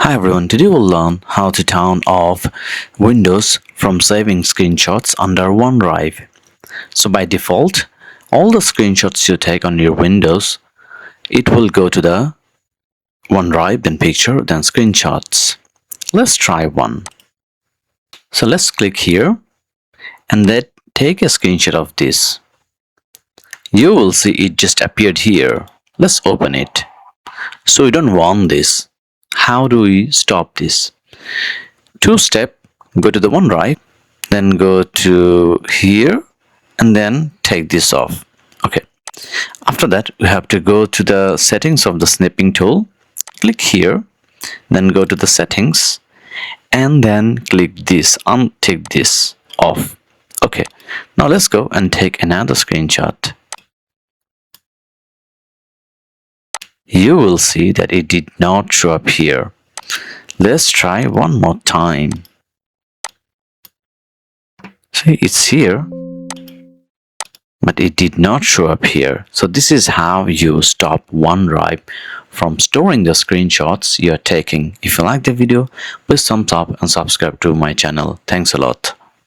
Hi everyone, today we'll learn how to turn off Windows from saving screenshots under OneDrive. So by default, all the screenshots you take on your Windows, it will go to the OneDrive, then picture, then screenshots. Let's try one. So let's click here and then take a screenshot of this. You will see it just appeared here. Let's open it. So we don't want this. How do we stop this? Two-step, go to the OneDrive, then go to here and then take this off. Okay. After that, we have to go to the settings of the snipping tool. Click here, then go to the settings and then click this, untick this off. Okay. Now let's go and take another screenshot. You will see that it did not show up here. Let's try one more time. See, it's here, but it did not show up here. So this is how you stop OneDrive from storing the screenshots you are taking. If you like the video, please thumbs up and subscribe to my channel. Thanks a lot.